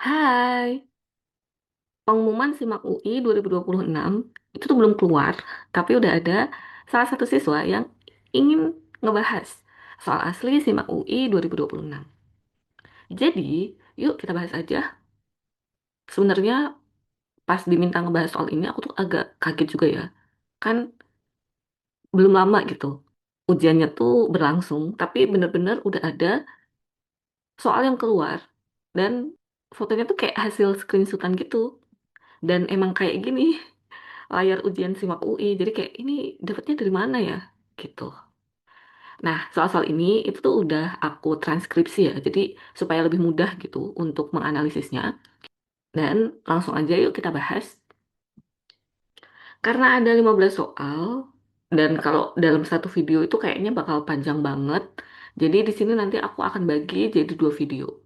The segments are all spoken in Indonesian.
Hai, pengumuman SIMAK UI 2026 itu tuh belum keluar, tapi udah ada salah satu siswa yang ingin ngebahas soal asli SIMAK UI 2026. Jadi, yuk kita bahas aja. Sebenarnya pas diminta ngebahas soal ini, aku tuh agak kaget juga ya. Kan belum lama gitu, ujiannya tuh berlangsung, tapi bener-bener udah ada soal yang keluar. Dan fotonya tuh kayak hasil screenshotan gitu. Dan emang kayak gini layar ujian SIMAK UI. Jadi kayak ini dapetnya dari mana ya? Gitu. Nah, soal-soal ini itu tuh udah aku transkripsi ya. Jadi supaya lebih mudah gitu untuk menganalisisnya. Dan langsung aja yuk kita bahas. Karena ada 15 soal dan kalau dalam satu video itu kayaknya bakal panjang banget. Jadi di sini nanti aku akan bagi jadi dua video.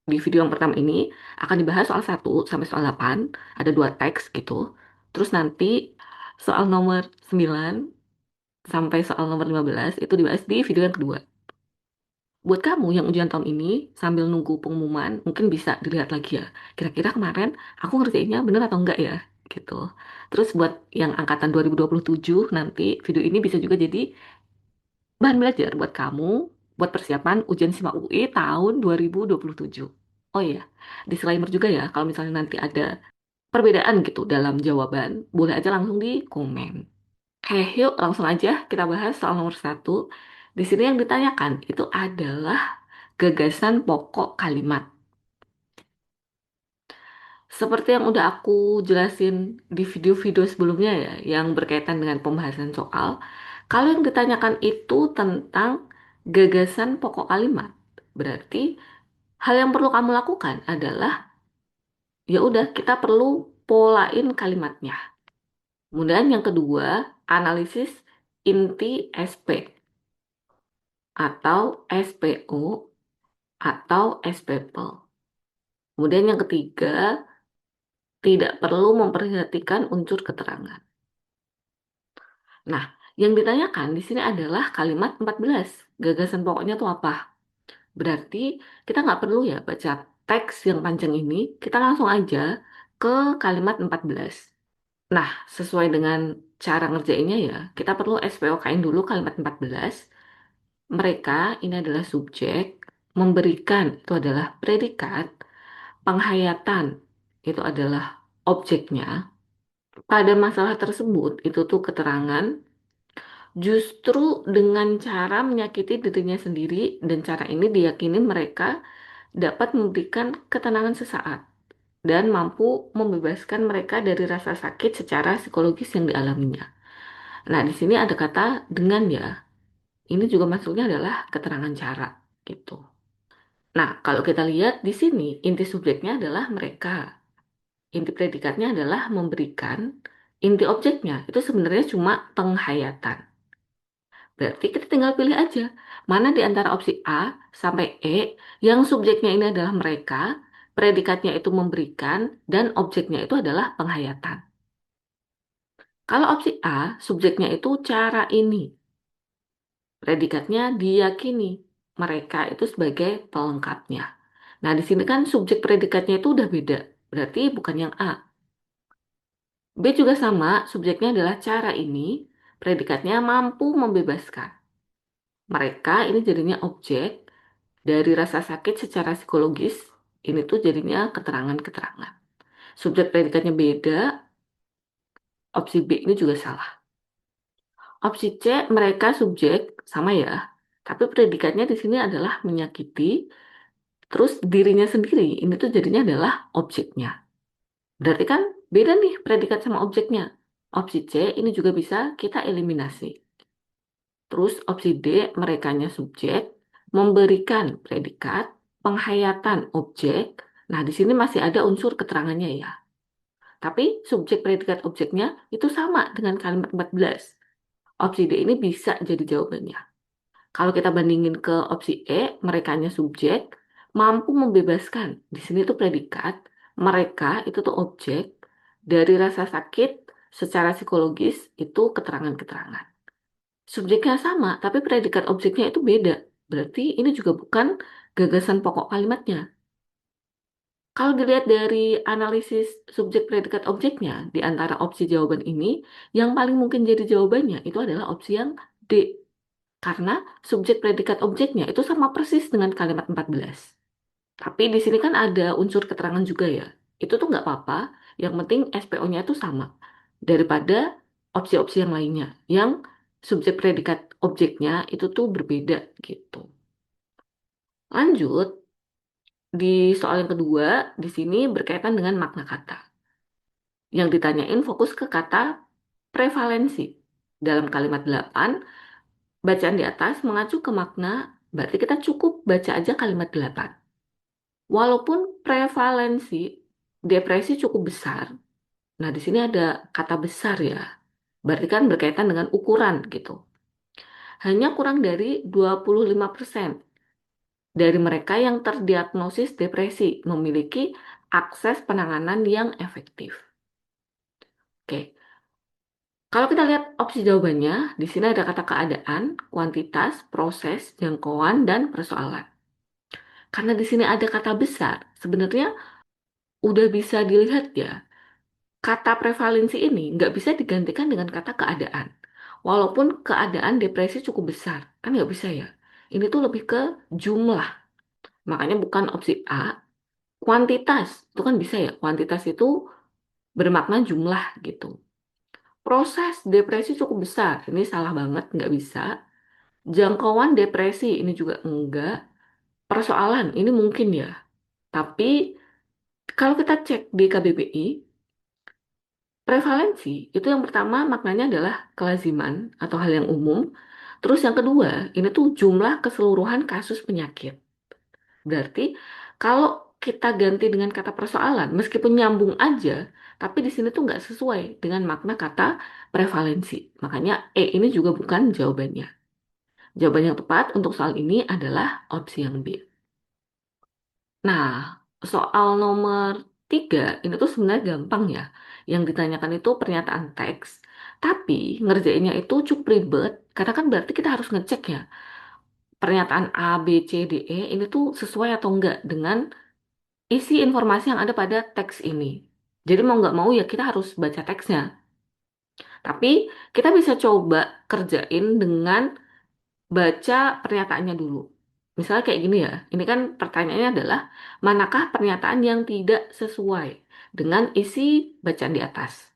Di video yang pertama ini akan dibahas soal 1 sampai soal 8. Ada dua teks gitu. Terus nanti soal nomor 9 sampai soal nomor 15 itu dibahas di video yang kedua. Buat kamu yang ujian tahun ini sambil nunggu pengumuman, mungkin bisa dilihat lagi ya. Kira-kira kemarin aku ngerjainnya bener atau enggak ya? Gitu. Terus buat yang angkatan 2027 nanti video ini bisa juga jadi bahan belajar buat kamu buat persiapan ujian SIMAK UI tahun 2027. Oh iya, disclaimer juga ya, kalau misalnya nanti ada perbedaan gitu dalam jawaban, boleh aja langsung di komen. Oke, yuk langsung aja kita bahas soal nomor 1. Di sini yang ditanyakan itu adalah gagasan pokok kalimat. Seperti yang udah aku jelasin di video-video sebelumnya ya, yang berkaitan dengan pembahasan soal, kalau yang ditanyakan itu tentang gagasan pokok kalimat, berarti hal yang perlu kamu lakukan adalah ya udah kita perlu polain kalimatnya. Kemudian yang kedua, analisis inti SP atau SPO atau SPPL. Kemudian yang ketiga, tidak perlu memperhatikan unsur keterangan. Nah, yang ditanyakan di sini adalah kalimat 14. Gagasan pokoknya itu apa? Berarti kita nggak perlu ya baca teks yang panjang ini, kita langsung aja ke kalimat 14. Nah, sesuai dengan cara ngerjainnya ya, kita perlu SPOK-in dulu kalimat 14. Mereka ini adalah subjek, memberikan itu adalah predikat, penghayatan itu adalah objeknya. Pada masalah tersebut, itu tuh keterangan justru dengan cara menyakiti dirinya sendiri dan cara ini diyakini mereka dapat memberikan ketenangan sesaat dan mampu membebaskan mereka dari rasa sakit secara psikologis yang dialaminya. Nah, di sini ada kata dengan ya. Ini juga maksudnya adalah keterangan cara gitu. Nah, kalau kita lihat di sini inti subjeknya adalah mereka. Inti predikatnya adalah memberikan, inti objeknya itu sebenarnya cuma penghayatan. Berarti kita tinggal pilih aja mana di antara opsi A sampai E yang subjeknya ini adalah mereka, predikatnya itu memberikan, dan objeknya itu adalah penghayatan. Kalau opsi A, subjeknya itu cara ini, predikatnya diyakini, mereka itu sebagai pelengkapnya. Nah, di sini kan subjek predikatnya itu udah beda, berarti bukan yang A. B juga sama, subjeknya adalah cara ini, predikatnya mampu membebaskan. Mereka ini jadinya objek dari rasa sakit secara psikologis, ini tuh jadinya keterangan-keterangan. Subjek predikatnya beda, opsi B ini juga salah. Opsi C, mereka subjek, sama ya, tapi predikatnya di sini adalah menyakiti, terus dirinya sendiri, ini tuh jadinya adalah objeknya. Berarti kan beda nih predikat sama objeknya. Opsi C ini juga bisa kita eliminasi. Terus opsi D, merekanya subjek, memberikan predikat, penghayatan objek. Nah, di sini masih ada unsur keterangannya ya. Tapi subjek predikat objeknya itu sama dengan kalimat 14. Opsi D ini bisa jadi jawabannya. Kalau kita bandingin ke opsi E, merekanya subjek, mampu membebaskan. Di sini tuh predikat, mereka itu tuh objek, dari rasa sakit secara psikologis itu keterangan-keterangan. Subjeknya sama, tapi predikat objeknya itu beda. Berarti ini juga bukan gagasan pokok kalimatnya. Kalau dilihat dari analisis subjek predikat objeknya di antara opsi jawaban ini, yang paling mungkin jadi jawabannya itu adalah opsi yang D. Karena subjek predikat objeknya itu sama persis dengan kalimat 14. Tapi di sini kan ada unsur keterangan juga ya. Itu tuh nggak apa-apa. Yang penting SPO-nya itu sama. Daripada opsi-opsi yang lainnya. Yang subjek predikat objeknya itu tuh berbeda gitu. Lanjut, di soal yang kedua, di sini berkaitan dengan makna kata. Yang ditanyain fokus ke kata prevalensi. Dalam kalimat 8, bacaan di atas mengacu ke makna, berarti kita cukup baca aja kalimat 8. Walaupun prevalensi depresi cukup besar, nah di sini ada kata besar ya, berarti kan berkaitan dengan ukuran gitu. Hanya kurang dari 25% dari mereka yang terdiagnosis depresi memiliki akses penanganan yang efektif. Oke, kalau kita lihat opsi jawabannya, di sini ada kata keadaan, kuantitas, proses, jangkauan, dan persoalan. Karena di sini ada kata besar, sebenarnya udah bisa dilihat ya, kata prevalensi ini nggak bisa digantikan dengan kata keadaan. Walaupun keadaan depresi cukup besar, kan nggak bisa ya. Ini tuh lebih ke jumlah. Makanya bukan opsi A, kuantitas. Itu kan bisa ya, kuantitas itu bermakna jumlah gitu. Proses depresi cukup besar, ini salah banget, nggak bisa. Jangkauan depresi, ini juga enggak. Persoalan, ini mungkin ya. Tapi kalau kita cek di KBBI, prevalensi itu yang pertama maknanya adalah kelaziman atau hal yang umum. Terus yang kedua, ini tuh jumlah keseluruhan kasus penyakit. Berarti kalau kita ganti dengan kata persoalan, meskipun nyambung aja, tapi di sini tuh nggak sesuai dengan makna kata prevalensi. Makanya E ini juga bukan jawabannya. Jawaban yang tepat untuk soal ini adalah opsi yang B. Nah, soal nomor 3 ini tuh sebenarnya gampang ya. Yang ditanyakan itu pernyataan teks, tapi ngerjainnya itu cukup ribet karena kan berarti kita harus ngecek ya pernyataan A, B, C, D, E ini tuh sesuai atau enggak dengan isi informasi yang ada pada teks ini. Jadi mau nggak mau ya kita harus baca teksnya. Tapi kita bisa coba kerjain dengan baca pernyataannya dulu. Misalnya kayak gini ya, ini kan pertanyaannya adalah, manakah pernyataan yang tidak sesuai dengan isi bacaan di atas?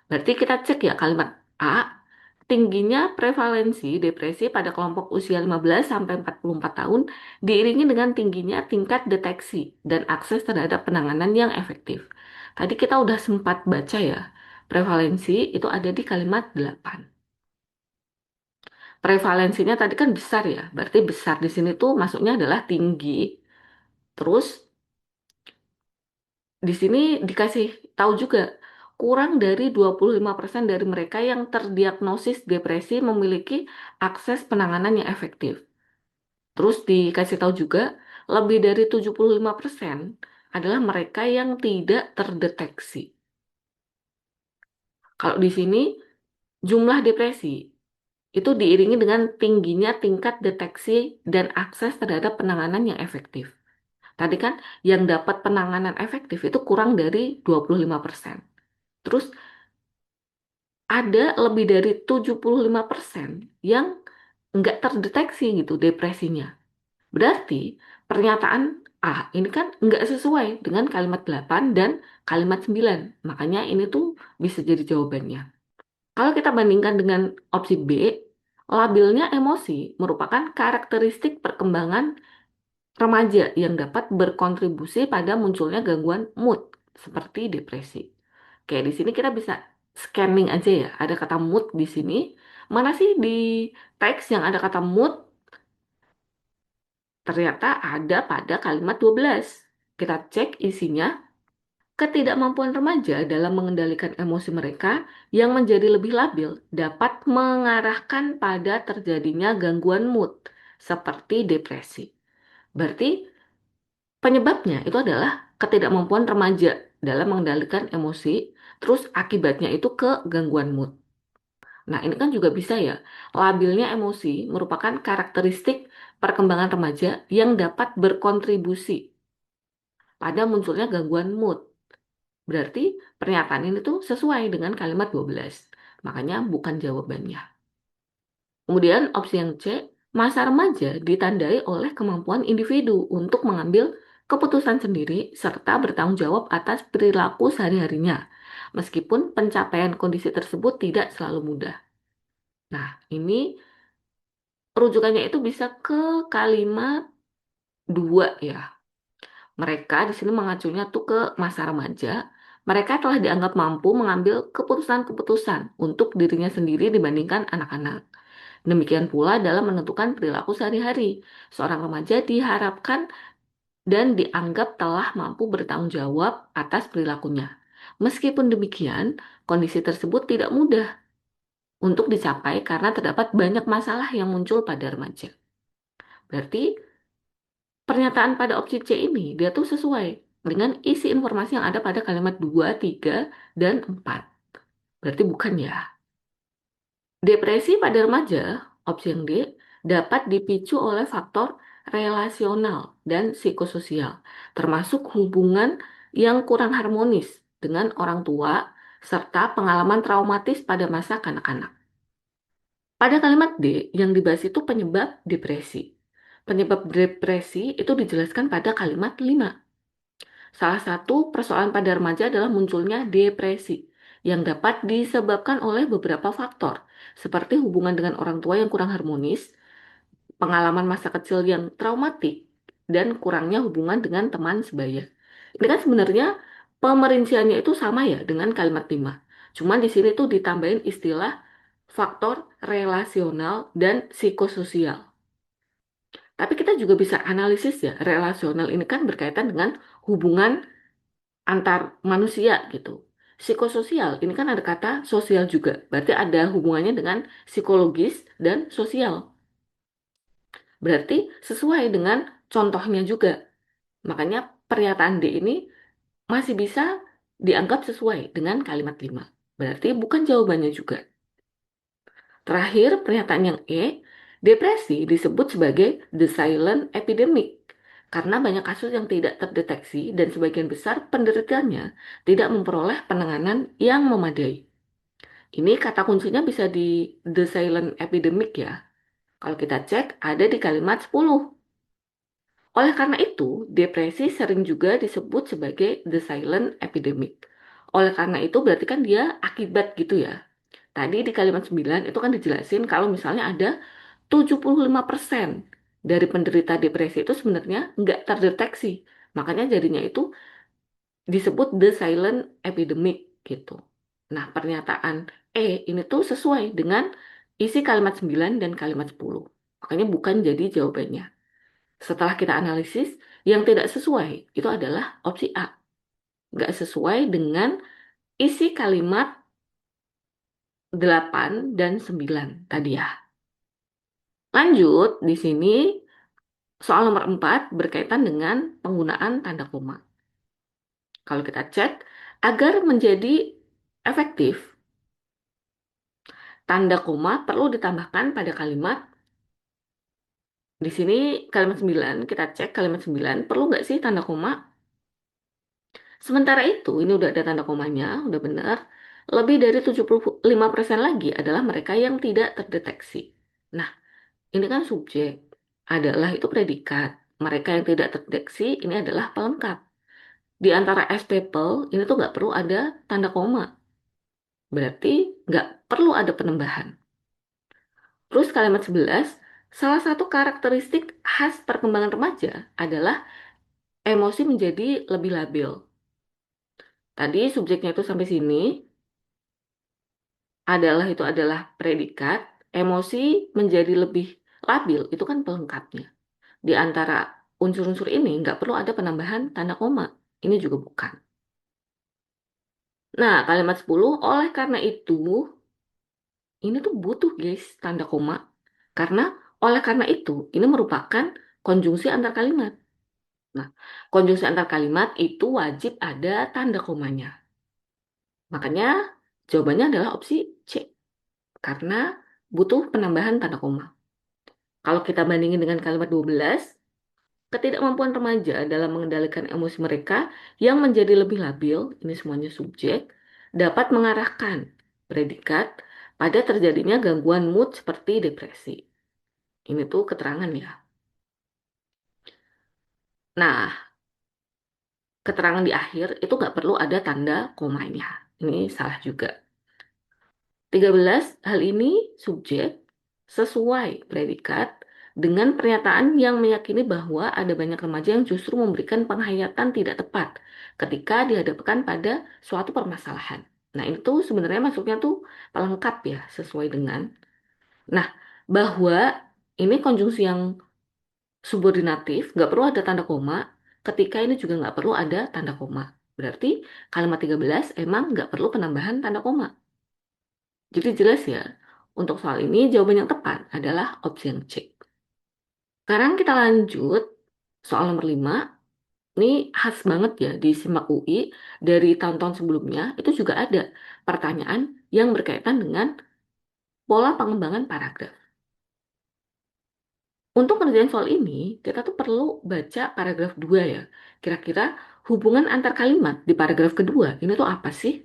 Berarti kita cek ya kalimat A, tingginya prevalensi depresi pada kelompok usia 15 sampai 44 tahun diiringi dengan tingginya tingkat deteksi dan akses terhadap penanganan yang efektif. Tadi kita udah sempat baca ya, prevalensi itu ada di kalimat 8. Prevalensinya tadi kan besar ya, berarti besar di sini tuh masuknya adalah tinggi. Terus di sini dikasih tahu juga kurang dari 25% dari mereka yang terdiagnosis depresi memiliki akses penanganan yang efektif. Terus dikasih tahu juga lebih dari 75% adalah mereka yang tidak terdeteksi. Kalau di sini jumlah depresi itu diiringi dengan tingginya tingkat deteksi dan akses terhadap penanganan yang efektif. Tadi kan yang dapat penanganan efektif itu kurang dari 25%. Terus ada lebih dari 75% yang nggak terdeteksi gitu depresinya. Berarti pernyataan A ini kan nggak sesuai dengan kalimat 8 dan kalimat 9. Makanya ini tuh bisa jadi jawabannya. Kalau kita bandingkan dengan opsi B, labilnya emosi merupakan karakteristik perkembangan remaja yang dapat berkontribusi pada munculnya gangguan mood seperti depresi. Kayak di sini kita bisa scanning aja ya, ada kata mood di sini. Mana sih di teks yang ada kata mood? Ternyata ada pada kalimat 12. Kita cek isinya, ketidakmampuan remaja dalam mengendalikan emosi mereka yang menjadi lebih labil dapat mengarahkan pada terjadinya gangguan mood seperti depresi. Berarti penyebabnya itu adalah ketidakmampuan remaja dalam mengendalikan emosi, terus akibatnya itu ke gangguan mood. Nah, ini kan juga bisa ya. Labilnya emosi merupakan karakteristik perkembangan remaja yang dapat berkontribusi. pada munculnya gangguan mood. Berarti pernyataan ini tuh sesuai dengan kalimat 12. Makanya bukan jawabannya. Kemudian opsi yang C, masa remaja ditandai oleh kemampuan individu untuk mengambil keputusan sendiri serta bertanggung jawab atas perilaku sehari-harinya, meskipun pencapaian kondisi tersebut tidak selalu mudah. Nah, ini rujukannya itu bisa ke kalimat 2 ya. Mereka di sini mengacunya tuh ke masa remaja. Mereka telah dianggap mampu mengambil keputusan-keputusan untuk dirinya sendiri dibandingkan anak-anak. Demikian pula dalam menentukan perilaku sehari-hari. Seorang remaja diharapkan dan dianggap telah mampu bertanggung jawab atas perilakunya. Meskipun demikian, kondisi tersebut tidak mudah untuk dicapai karena terdapat banyak masalah yang muncul pada remaja. Berarti pernyataan pada opsi C ini dia tuh sesuai dengan isi informasi yang ada pada kalimat 2, 3, dan 4. Berarti bukan ya. Depresi pada remaja, opsi yang D, dapat dipicu oleh faktor relasional dan psikososial, termasuk hubungan yang kurang harmonis dengan orang tua serta pengalaman traumatis pada masa kanak-kanak. Pada kalimat D, yang dibahas itu penyebab depresi. Penyebab depresi itu dijelaskan pada kalimat 5. Salah satu persoalan pada remaja adalah munculnya depresi yang dapat disebabkan oleh beberapa faktor, seperti hubungan dengan orang tua yang kurang harmonis, pengalaman masa kecil yang traumatik, dan kurangnya hubungan dengan teman sebaya. Ini kan sebenarnya pemerinciannya itu sama ya dengan kalimat 5. Cuman di sini tuh ditambahin istilah faktor relasional dan psikososial. Tapi kita juga bisa analisis ya, relasional ini kan berkaitan dengan hubungan antar manusia gitu. Psikososial, ini kan ada kata sosial juga. Berarti ada hubungannya dengan psikologis dan sosial. Berarti sesuai dengan contohnya juga. Makanya pernyataan D ini masih bisa dianggap sesuai dengan kalimat 5. Berarti bukan jawabannya juga. Terakhir, pernyataan yang E, depresi disebut sebagai the silent epidemic karena banyak kasus yang tidak terdeteksi dan sebagian besar penderitanya tidak memperoleh penanganan yang memadai. Ini kata kuncinya bisa di the silent epidemic ya. Kalau kita cek ada di kalimat 10. Oleh karena itu, depresi sering juga disebut sebagai the silent epidemic. Oleh karena itu berarti kan dia akibat gitu ya. Tadi di kalimat 9 itu kan dijelasin kalau misalnya ada 75% dari penderita depresi itu sebenarnya nggak terdeteksi. Makanya jadinya itu disebut the silent epidemic gitu. Nah, pernyataan ini tuh sesuai dengan isi kalimat 9 dan kalimat 10. Makanya bukan jadi jawabannya. Setelah kita analisis, yang tidak sesuai itu adalah opsi A. Nggak sesuai dengan isi kalimat 8 dan 9 tadi ya. Lanjut, di sini soal nomor 4 berkaitan dengan penggunaan tanda koma. Kalau kita cek, agar menjadi efektif, tanda koma perlu ditambahkan pada kalimat. Di sini kalimat 9, kita cek kalimat 9, perlu nggak sih tanda koma? Sementara itu, ini udah ada tanda komanya, udah benar. Lebih dari 75% lagi adalah mereka yang tidak terdeteksi. Nah, ini kan subjek, adalah itu predikat. Mereka yang tidak terdeteksi, ini adalah pelengkap. Di antara S people, ini tuh nggak perlu ada tanda koma. Berarti nggak perlu ada penambahan. Terus kalimat 11, salah satu karakteristik khas perkembangan remaja adalah emosi menjadi lebih labil. Tadi subjeknya itu sampai sini, itu adalah predikat, emosi menjadi lebih labil, itu kan pelengkapnya. Di antara unsur-unsur ini nggak perlu ada penambahan tanda koma. Ini juga bukan. Nah, kalimat 10, oleh karena itu, ini tuh butuh guys tanda koma. Karena oleh karena itu, ini merupakan konjungsi antar kalimat. Nah, konjungsi antar kalimat itu wajib ada tanda komanya. Makanya jawabannya adalah opsi C. Karena butuh penambahan tanda koma. Kalau kita bandingin dengan kalimat 12, Ketidakmampuan remaja dalam mengendalikan emosi mereka yang menjadi lebih labil, ini semuanya subjek, dapat mengarahkan predikat pada terjadinya gangguan mood seperti depresi. Ini tuh keterangan ya. Nah, keterangan di akhir itu nggak perlu ada tanda komanya. Ini salah juga. 13, hal ini subjek sesuai predikat dengan pernyataan yang meyakini bahwa ada banyak remaja yang justru memberikan penghayatan tidak tepat ketika dihadapkan pada suatu permasalahan. Nah, ini tuh sebenarnya masuknya tuh pelengkap ya, sesuai dengan. Nah, bahwa ini konjungsi yang subordinatif, nggak perlu ada tanda koma, ketika ini juga nggak perlu ada tanda koma. Berarti kalimat 13 emang nggak perlu penambahan tanda koma. Jadi jelas ya, untuk soal ini jawaban yang tepat adalah opsi yang C. Sekarang kita lanjut soal nomor 5. Ini khas banget ya di SIMAK UI dari tahun-tahun sebelumnya. Itu juga ada pertanyaan yang berkaitan dengan pola pengembangan paragraf. Untuk kerjaan soal ini, kita tuh perlu baca paragraf 2 ya. Kira-kira hubungan antar kalimat di paragraf kedua, ini tuh apa sih?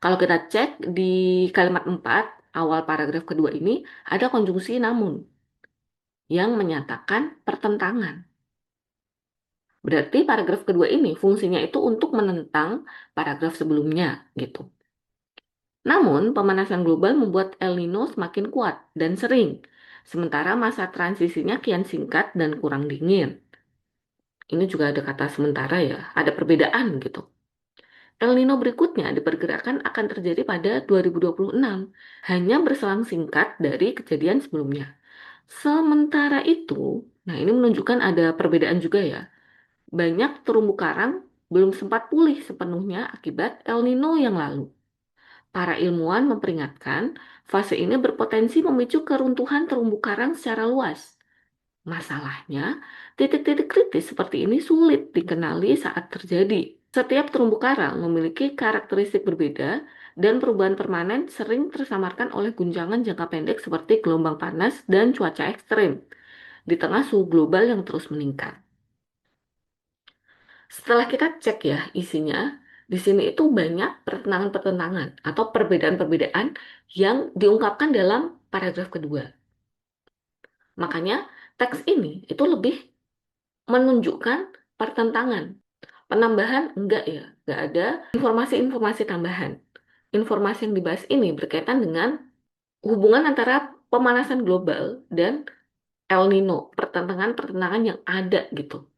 Kalau kita cek di kalimat 4 awal paragraf kedua ini, ada konjungsi namun yang menyatakan pertentangan. Berarti paragraf kedua ini fungsinya itu untuk menentang paragraf sebelumnya gitu. Namun, pemanasan global membuat El Nino semakin kuat dan sering, sementara masa transisinya kian singkat dan kurang dingin. Ini juga ada kata sementara ya, ada perbedaan gitu. El Nino berikutnya diperkirakan akan terjadi pada 2026, hanya berselang singkat dari kejadian sebelumnya. Sementara itu, nah ini menunjukkan ada perbedaan juga ya. Banyak terumbu karang belum sempat pulih sepenuhnya akibat El Nino yang lalu. Para ilmuwan memperingatkan, fase ini berpotensi memicu keruntuhan terumbu karang secara luas. Masalahnya, titik-titik kritis seperti ini sulit dikenali saat terjadi. Setiap terumbu karang memiliki karakteristik berbeda dan perubahan permanen sering tersamarkan oleh guncangan jangka pendek seperti gelombang panas dan cuaca ekstrim di tengah suhu global yang terus meningkat. Setelah kita cek ya isinya, di sini itu banyak pertentangan-pertentangan atau perbedaan-perbedaan yang diungkapkan dalam paragraf kedua. Makanya teks ini itu lebih menunjukkan pertentangan. Penambahan enggak ya, enggak ada informasi-informasi tambahan. Informasi yang dibahas ini berkaitan dengan hubungan antara pemanasan global dan El Nino, pertentangan-pertentangan yang ada gitu.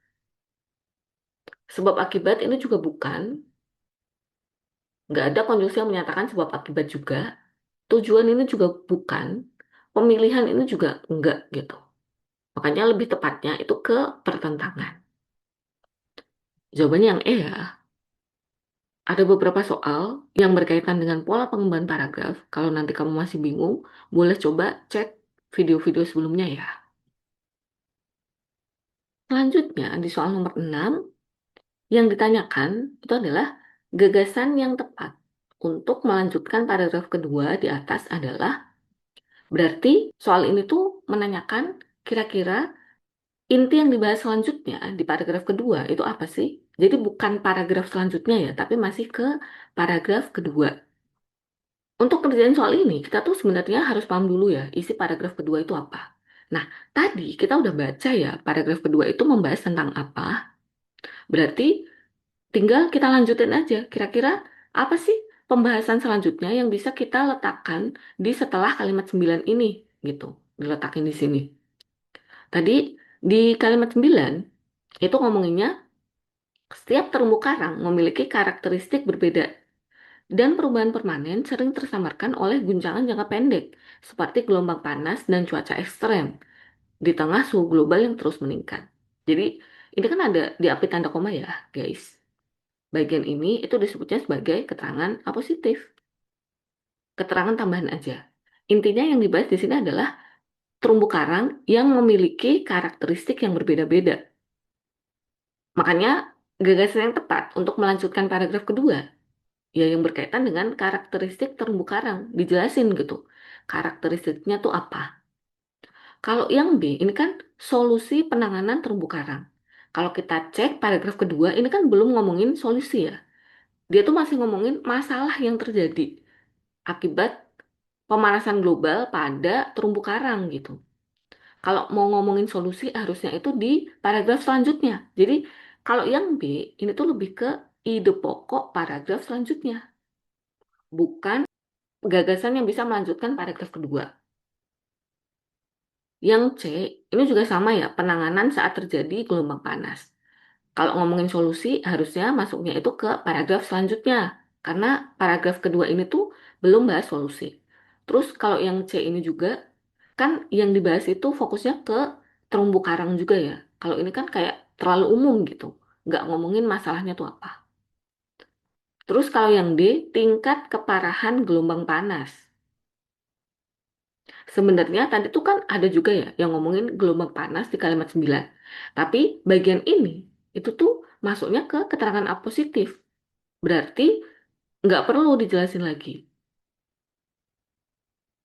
Sebab akibat ini juga bukan, nggak ada konjungsi yang menyatakan sebab akibat juga. Tujuan ini juga bukan, pemilihan ini juga enggak gitu. Makanya lebih tepatnya itu ke pertentangan. Jawabannya yang E ya. Ada beberapa soal yang berkaitan dengan pola pengembangan paragraf. Kalau nanti kamu masih bingung, boleh coba cek video-video sebelumnya ya. Selanjutnya, di soal nomor 6, yang ditanyakan itu adalah gagasan yang tepat untuk melanjutkan paragraf kedua di atas adalah, berarti soal ini tuh menanyakan kira-kira inti yang dibahas selanjutnya di paragraf kedua itu apa sih? Jadi bukan paragraf selanjutnya ya, tapi masih ke paragraf kedua. Untuk kerjaan soal ini, kita tuh sebenarnya harus paham dulu ya, isi paragraf kedua itu apa. Nah, tadi kita udah baca ya, paragraf kedua itu membahas tentang apa. Berarti tinggal kita lanjutin aja. Kira-kira apa sih pembahasan selanjutnya yang bisa kita letakkan di setelah kalimat 9 ini, gitu. Diletakin di sini. Tadi di kalimat 9, itu ngomonginnya setiap terumbu karang memiliki karakteristik berbeda dan perubahan permanen sering tersamarkan oleh guncangan jangka pendek, seperti gelombang panas dan cuaca ekstrem, di tengah suhu global yang terus meningkat. Jadi, ini kan ada diapit tanda koma ya, guys. Bagian ini itu disebutnya sebagai keterangan apositif. Keterangan tambahan aja. Intinya yang dibahas di sini adalah terumbu karang yang memiliki karakteristik yang berbeda-beda. Makanya, gagasan yang tepat untuk melanjutkan paragraf kedua ya yang berkaitan dengan karakteristik terumbu karang dijelasin gitu karakteristiknya tuh apa. Kalau yang B, ini kan solusi penanganan terumbu karang. Kalau kita cek paragraf kedua, ini kan belum ngomongin solusi ya. Dia tuh masih ngomongin masalah yang terjadi akibat pemanasan global pada terumbu karang gitu. Kalau mau ngomongin solusi harusnya itu di paragraf selanjutnya. Jadi kalau yang B ini tuh lebih ke ide pokok paragraf selanjutnya, bukan gagasan yang bisa melanjutkan paragraf kedua. Yang C ini juga sama ya, penanganan saat terjadi gelombang panas. Kalau ngomongin solusi harusnya masuknya itu ke paragraf selanjutnya, karena paragraf kedua ini tuh belum bahas solusi. Terus kalau yang C ini juga kan yang dibahas itu fokusnya ke terumbu karang juga ya. Kalau ini kan kayak terlalu umum gitu, nggak ngomongin masalahnya tuh apa. Terus kalau yang D, tingkat keparahan gelombang panas. Sebenarnya tadi tuh kan ada juga ya yang ngomongin gelombang panas di kalimat 9. Tapi bagian ini itu tuh masuknya ke keterangan apositif. Berarti nggak perlu dijelasin lagi.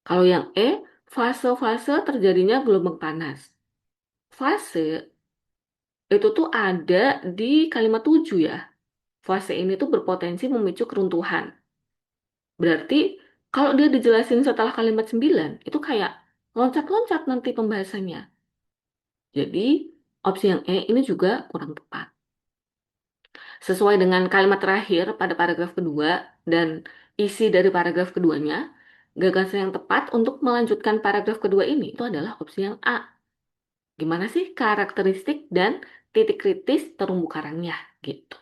Kalau yang E, fase-fase terjadinya gelombang panas. Fase itu tuh ada di kalimat 7 ya. Fase ini tuh berpotensi memicu keruntuhan. Berarti kalau dia dijelasin setelah kalimat 9 itu kayak loncat-loncat nanti pembahasannya. Jadi opsi yang E ini juga kurang tepat. Sesuai dengan kalimat terakhir pada paragraf kedua dan isi dari paragraf keduanya, gagasan yang tepat untuk melanjutkan paragraf kedua ini itu adalah opsi yang A. Gimana sih karakteristik dan titik kritis terumbu karangnya gitu.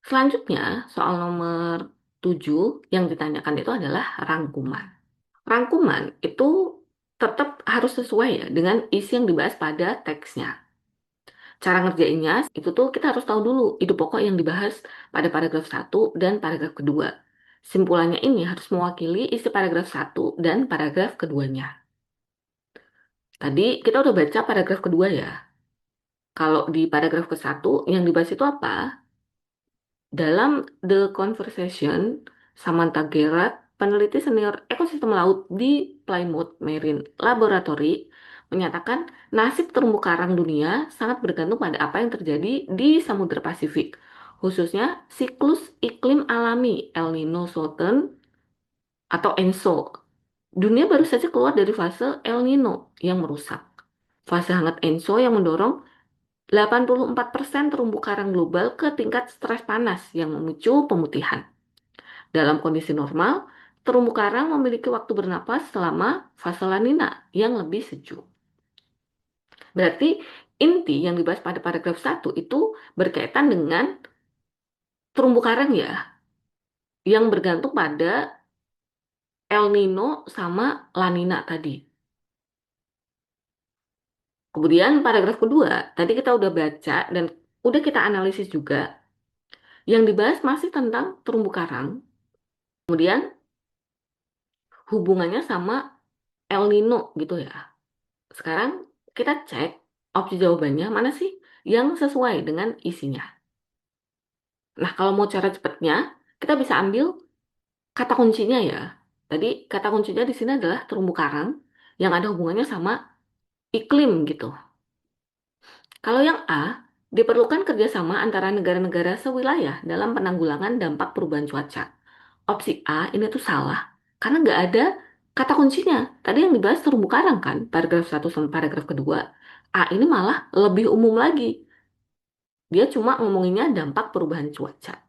Selanjutnya, soal nomor 7 yang ditanyakan itu adalah rangkuman. Rangkuman itu tetap harus sesuai ya dengan isi yang dibahas pada teksnya. Cara ngerjainnya itu tuh kita harus tahu dulu ide pokok yang dibahas pada paragraf satu dan paragraf kedua. Simpulannya ini harus mewakili isi paragraf satu dan paragraf keduanya. Tadi kita udah baca paragraf kedua ya. Kalau di paragraf ke satu yang dibahas itu apa? Dalam The Conversation, Samantha Gerard, peneliti senior ekosistem laut di Plymouth Marine Laboratory, menyatakan nasib terumbu karang dunia sangat bergantung pada apa yang terjadi di Samudra Pasifik, khususnya siklus iklim alami El Nino Southern atau ENSO. Dunia baru saja keluar dari fase El Nino yang merusak. Fase hangat ENSO yang mendorong 84% terumbu karang global ke tingkat stres panas yang memicu pemutihan. Dalam kondisi normal, terumbu karang memiliki waktu bernapas selama fase La Nina yang lebih sejuk. Berarti inti yang dibahas pada paragraf satu itu berkaitan dengan terumbu karang ya, yang bergantung pada El Nino sama La Nina tadi. Kemudian paragraf kedua, tadi kita udah baca dan udah kita analisis juga. Yang dibahas masih tentang terumbu karang. Kemudian hubungannya sama El Nino gitu ya. Sekarang kita cek opsi jawabannya mana sih yang sesuai dengan isinya. Nah, kalau mau cara cepatnya, kita bisa ambil kata kuncinya ya. Tadi kata kuncinya di sini adalah terumbu karang yang ada hubungannya sama iklim gitu. Kalau yang A, diperlukan kerjasama antara negara-negara sewilayah dalam penanggulangan dampak perubahan cuaca. Opsi A ini tuh salah, karena nggak ada kata kuncinya. Tadi yang dibahas terumbu karang kan, paragraf satu sama paragraf kedua. A ini malah lebih umum lagi. Dia cuma ngomonginnya dampak perubahan cuaca.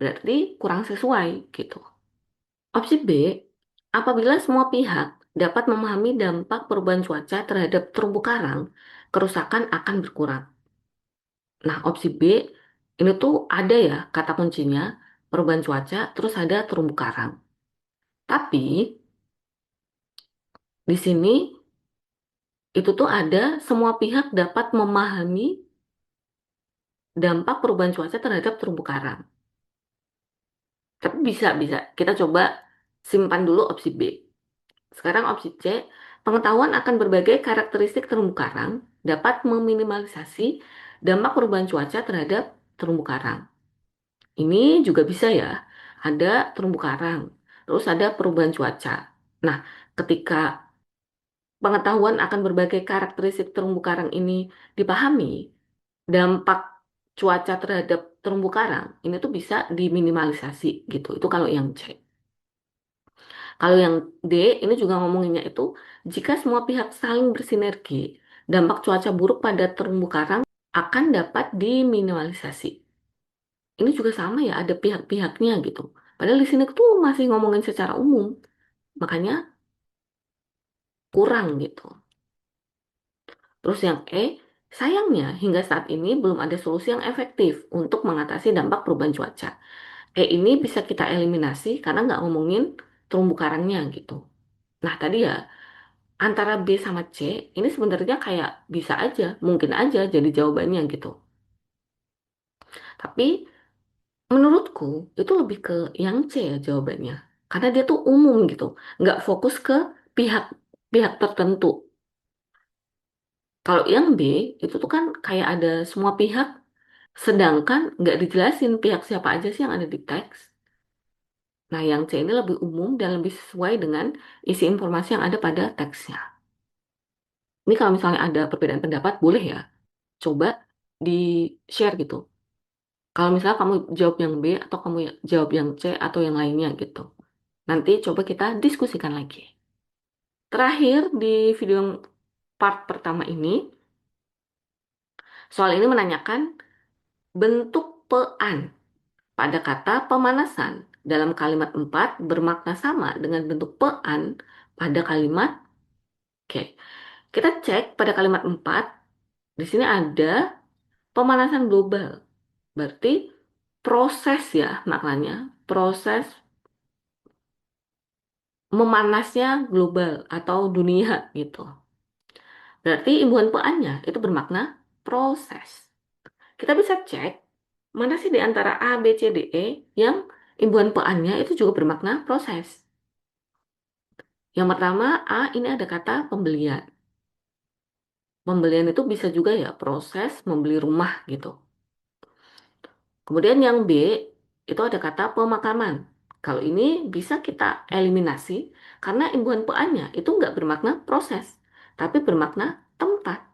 Berarti kurang sesuai gitu. Opsi B, apabila semua pihak dapat memahami dampak perubahan cuaca terhadap terumbu karang, kerusakan akan berkurang. Nah, opsi B ini tuh ada ya kata kuncinya perubahan cuaca, terus ada terumbu karang. Tapi di sini itu tuh ada semua pihak dapat memahami dampak perubahan cuaca terhadap terumbu karang. Tapi bisa. Kita coba simpan dulu opsi B. Sekarang opsi C, pengetahuan akan berbagai karakteristik terumbu karang dapat meminimalisasi dampak perubahan cuaca terhadap terumbu karang. Ini juga bisa ya, ada terumbu karang, terus ada perubahan cuaca. Nah, ketika pengetahuan akan berbagai karakteristik terumbu karang ini dipahami, dampak cuaca terhadap terumbu karang ini tuh bisa diminimalisasi gitu. Itu kalau yang C. Kalau yang D, ini juga ngomonginnya itu jika semua pihak saling bersinergi, dampak cuaca buruk pada terumbu karang akan dapat diminimalisasi. Ini juga sama ya, ada pihak-pihaknya gitu. Padahal di sini tuh masih ngomongin secara umum, makanya kurang gitu. Terus yang E, sayangnya hingga saat ini belum ada solusi yang efektif untuk mengatasi dampak perubahan cuaca. E ini bisa kita eliminasi karena nggak ngomongin terumbu karangnya gitu. Nah tadi ya, antara B sama C ini sebenarnya kayak bisa aja, mungkin aja jadi jawabannya gitu. Tapi menurutku itu lebih ke yang C ya jawabannya. Karena dia tuh umum gitu, nggak fokus ke pihak pihak tertentu. Kalau yang B itu tuh kan kayak ada semua pihak, sedangkan nggak dijelasin pihak siapa aja sih yang ada di teks. Nah, yang C ini lebih umum dan lebih sesuai dengan isi informasi yang ada pada teksnya. Ini kalau misalnya ada perbedaan pendapat, boleh ya, coba di-share gitu. Kalau misalnya kamu jawab yang B atau kamu jawab yang C atau yang lainnya gitu. Nanti coba kita diskusikan lagi. Terakhir di video yang part pertama ini, soal ini menanyakan bentuk pean pada kata pemanasan dalam kalimat 4 bermakna sama dengan bentuk pean pada kalimat. Oke, kita cek pada kalimat 4. Di sini ada pemanasan global. Berarti proses ya maknanya. Proses memanasnya global atau dunia gitu. Berarti imbuhan peannya itu bermakna proses. Kita bisa cek mana sih di antara A, B, C, D, E yang imbuhan peannya itu juga bermakna proses. Yang pertama A ini ada kata pembelian. Pembelian itu bisa juga ya proses membeli rumah gitu. Kemudian yang B itu ada kata pemakaman. Kalau ini bisa kita eliminasi karena imbuhan peannya itu nggak bermakna proses, tapi bermakna tempat.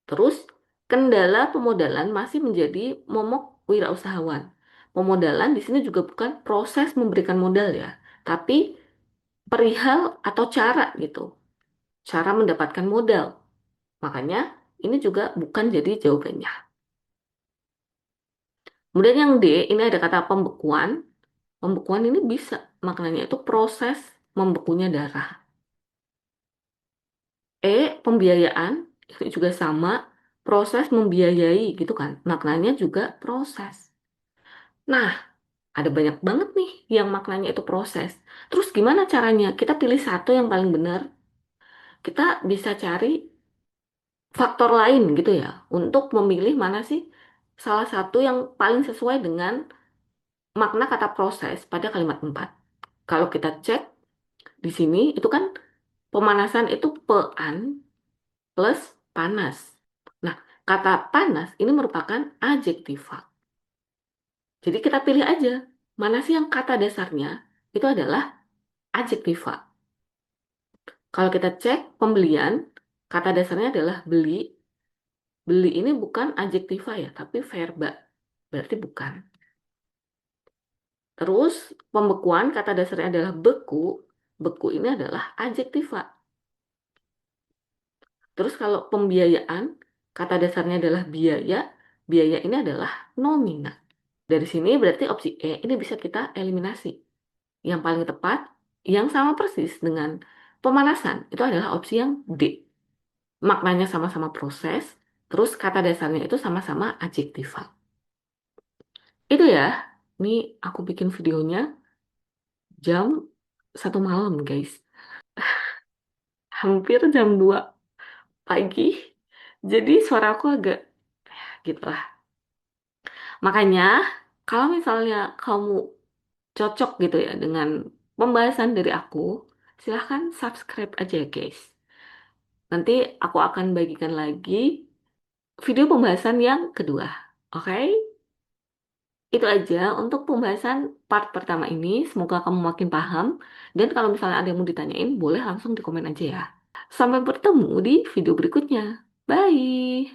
Terus kendala pemodalan masih menjadi momok wirausahawan. Pemodalan di sini juga bukan proses memberikan modal ya, tapi perihal atau cara gitu, cara mendapatkan modal. Makanya ini juga bukan jadi jawabannya. Kemudian yang D, ini ada kata pembekuan. Pembekuan ini bisa, maknanya itu proses membekunya darah. E, pembiayaan, itu juga sama, proses membiayai gitu kan. Maknanya juga proses. Nah, ada banyak banget nih yang maknanya itu proses. Terus gimana caranya? Kita pilih satu yang paling benar. Kita bisa cari faktor lain gitu ya, untuk memilih mana sih salah satu yang paling sesuai dengan makna kata proses pada kalimat 4. Kalau kita cek di sini, itu kan pemanasan itu pean plus panas. Nah, kata panas ini merupakan adjektiva. Jadi kita pilih aja, mana sih yang kata dasarnya itu adalah adjektiva. Kalau kita cek pembelian, kata dasarnya adalah beli. Beli ini bukan adjektiva ya, tapi verba. Berarti bukan. Terus pembekuan kata dasarnya adalah beku. Beku ini adalah adjektiva. Terus kalau pembiayaan, kata dasarnya adalah biaya. Biaya ini adalah nomina. Dari sini berarti opsi E ini bisa kita eliminasi. Yang paling tepat, yang sama persis dengan pemanasan, itu adalah opsi yang D. Maknanya sama-sama proses, terus kata dasarnya itu sama-sama adjektiva. Itu ya, ini aku bikin videonya jam 1 malam guys. Hampir jam 2 pagi. Jadi suaraku agak gitu lah. Makanya kalau misalnya kamu cocok gitu ya dengan pembahasan dari aku, silahkan subscribe aja ya guys. Nanti aku akan bagikan lagi video pembahasan yang kedua. Oke? Itu aja untuk pembahasan part pertama ini. Semoga kamu makin paham. Dan kalau misalnya ada yang mau ditanyain, boleh langsung di komen aja ya. Sampai bertemu di video berikutnya. Bye!